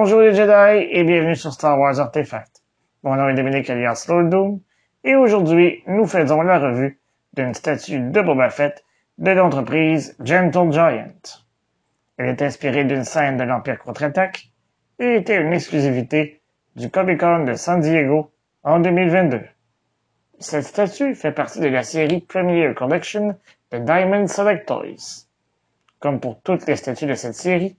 Bonjour les Jedi et bienvenue sur Star Wars Artefact. Mon nom est Dominique alias Lord Doom et aujourd'hui nous faisons la revue d'une statue de Boba Fett de l'entreprise Gentle Giant. Elle est inspirée d'une scène de l'Empire contre-attaque et était une exclusivité du Comic-Con de San Diego en 2022. Cette statue fait partie de la série Premier Collection de Diamond Select Toys. Comme pour toutes les statues de cette série,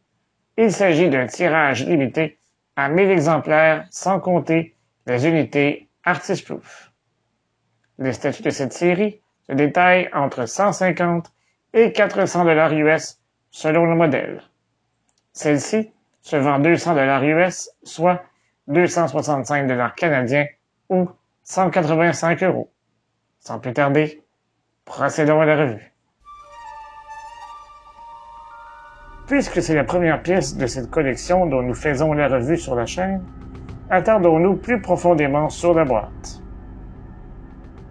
il s'agit d'un tirage limité à 1000 exemplaires sans compter les unités Artist Proof. Les statues de cette série se détaillent entre 150 et 400 $ US selon le modèle. Celle-ci se vend 200 $ US, soit 265 $ canadiens ou 185 €. Sans plus tarder, procédons à la revue. Puisque c'est la première pièce de cette collection dont nous faisons la revue sur la chaîne, attardons-nous plus profondément sur la boîte.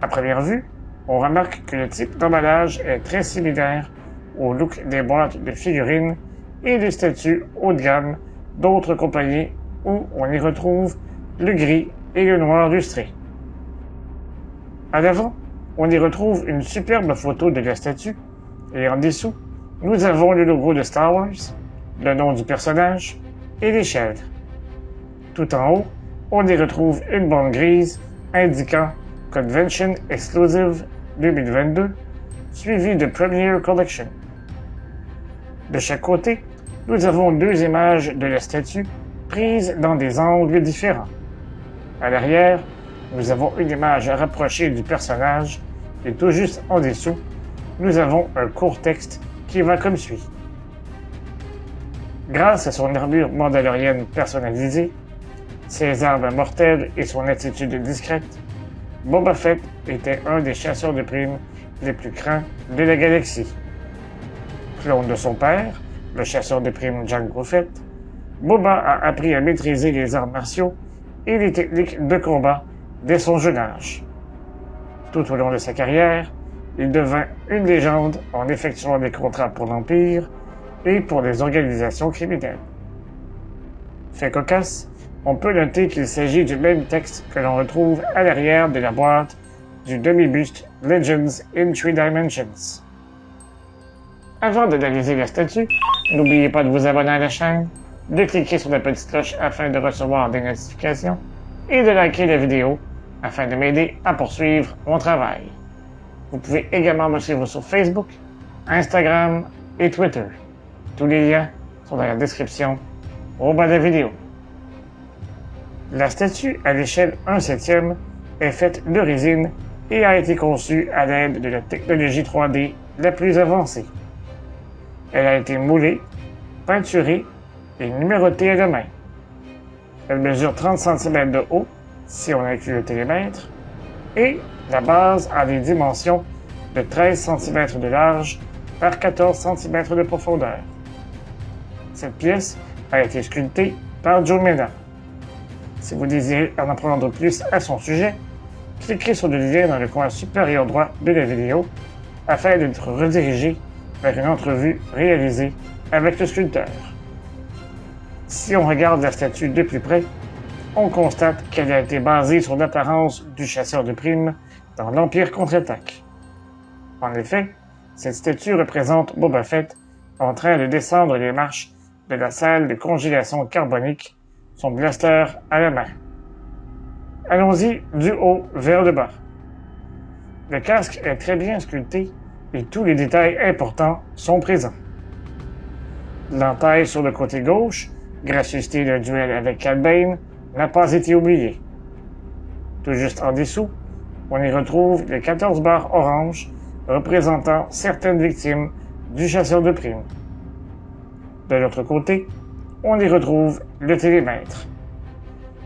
À première vue, on remarque que le type d'emballage est très similaire au look des boîtes de figurines et des statues haut de gamme d'autres compagnies où on y retrouve le gris et le noir lustré. À l'avant, on y retrouve une superbe photo de la statue et en dessous, nous avons le logo de Star Wars, le nom du personnage et l'échelle. Tout en haut, on y retrouve une bande grise indiquant Convention Exclusive 2022, suivie de Premier Collection. De chaque côté, nous avons deux images de la statue prises dans des angles différents. À l'arrière, nous avons une image rapprochée du personnage et tout juste en dessous, nous avons un court texte qui va comme suit. Grâce à son armure mandalorienne personnalisée, ses armes mortelles et son attitude discrète, Boba Fett était un des chasseurs de primes les plus craints de la galaxie. Clone de son père, le chasseur de primes Jango Fett, Boba a appris à maîtriser les arts martiaux et les techniques de combat dès son jeune âge. Tout au long de sa carrière, il devint une légende en effectuant des contrats pour l'Empire et pour les organisations criminelles. Fait cocasse, on peut noter qu'il s'agit du même texte que l'on retrouve à l'arrière de la boîte du demi-buste Legends in 3 Dimensions. Avant d'analyser la statue, n'oubliez pas de vous abonner à la chaîne, de cliquer sur la petite cloche afin de recevoir des notifications et de liker la vidéo afin de m'aider à poursuivre mon travail. Vous pouvez également me suivre sur Facebook, Instagram et Twitter. Tous les liens sont dans la description au bas de la vidéo. La statue à l'échelle 1/7 est faite de résine et a été conçue à l'aide de la technologie 3D la plus avancée. Elle a été moulée, peinturée et numérotée à la main. Elle mesure 30 cm de haut, si on inclut le télémètre, et la base a des dimensions de 13 cm de large par 14 cm de profondeur. Cette pièce a été sculptée par Joe Mena. Si vous désirez en apprendre plus à son sujet, cliquez sur le lien dans le coin supérieur droit de la vidéo afin d'être redirigé vers une entrevue réalisée avec le sculpteur. Si on regarde la statue de plus près, on constate qu'elle a été basée sur l'apparence du chasseur de primes dans l'Empire contre-attaque. En effet, cette statue représente Boba Fett en train de descendre les marches de la salle de congélation carbonique, son blaster à la main. Allons-y du haut vers le bas. Le casque est très bien sculpté et tous les détails importants sont présents. L'entaille sur le côté gauche, gracieuseté d'un duel avec Cad Bane, n'a pas été oubliée. Tout juste en dessous, on y retrouve les 14 barres oranges représentant certaines victimes du chasseur de primes. De l'autre côté, on y retrouve le télémètre.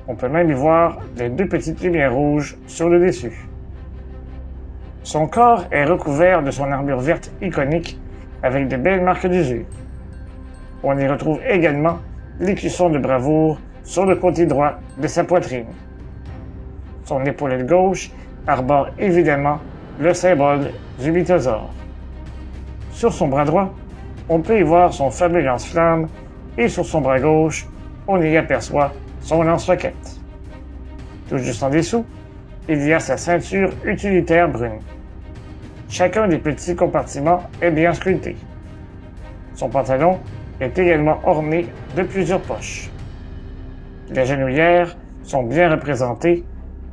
On peut même y voir les deux petites lumières rouges sur le dessus. Son corps est recouvert de son armure verte iconique avec de belles marques d'usure. On y retrouve également l'écusson de bravoure sur le côté droit de sa poitrine. Son épaulette gauche arbore évidemment le symbole du mythosaure. Sur son bras droit, on peut y voir son fameux lance-flamme et sur son bras gauche, on y aperçoit son lance-roquette. Tout juste en dessous, il y a sa ceinture utilitaire brune. Chacun des petits compartiments est bien sculpté. Son pantalon est également orné de plusieurs poches. Les genouillères sont bien représentées,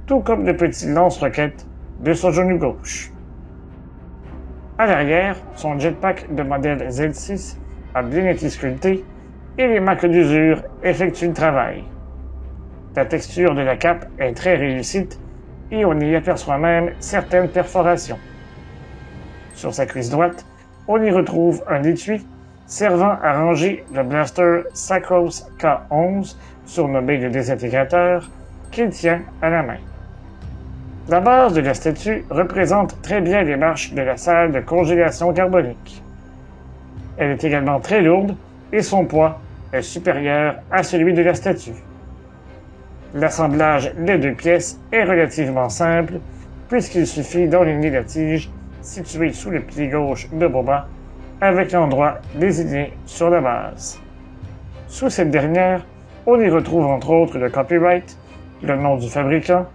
tout comme le petit lance-roquette de son genou gauche. À l'arrière, son jetpack de modèle Z6 a bien été sculpté et les marques d'usure effectuent le travail. La texture de la cape est très réussie et on y aperçoit même certaines perforations. Sur sa cuisse droite, on y retrouve un étui servant à ranger le blaster Sacros K11, surnommé le désintégrateur, qu'il tient à la main. La base de la statue représente très bien les marches de la salle de congélation carbonique. Elle est également très lourde et son poids est supérieur à celui de la statue. L'assemblage des deux pièces est relativement simple puisqu'il suffit d'enligner la tige située sous le pied gauche de Boba avec l'endroit désigné sur la base. Sous cette dernière, on y retrouve entre autres le copyright, le nom du fabricant,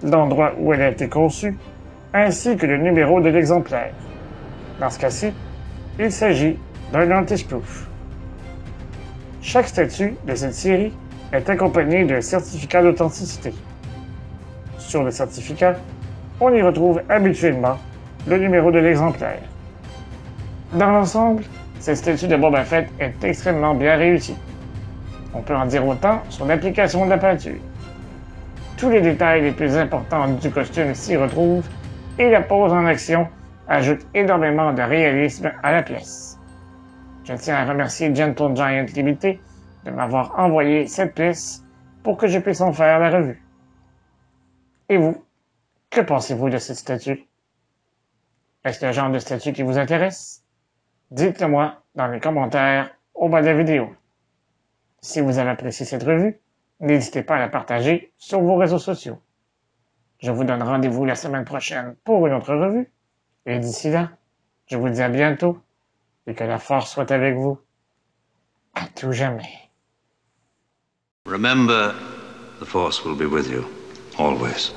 l'endroit où elle a été conçue, ainsi que le numéro de l'exemplaire. Dans ce cas-ci, il s'agit d'un anti-spoof. Chaque statue de cette série est accompagnée d'un certificat d'authenticité. Sur le certificat, on y retrouve habituellement le numéro de l'exemplaire. Dans l'ensemble, cette statue de Boba Fett est extrêmement bien réussie. On peut en dire autant sur l'application de la peinture. Tous les détails les plus importants du costume s'y retrouvent et la pose en action ajoute énormément de réalisme à la pièce. Je tiens à remercier Gentle Giant Limited de m'avoir envoyé cette pièce pour que je puisse en faire la revue. Et vous, que pensez-vous de cette statue? Est-ce le genre de statue qui vous intéresse? Dites-le moi dans les commentaires au bas de la vidéo. Si vous avez apprécié cette revue, n'hésitez pas à la partager sur vos réseaux sociaux. Je vous donne rendez-vous la semaine prochaine pour une autre revue. Et d'ici là, je vous dis à bientôt et que la force soit avec vous. À tout jamais. Remember, the force will be with you, always.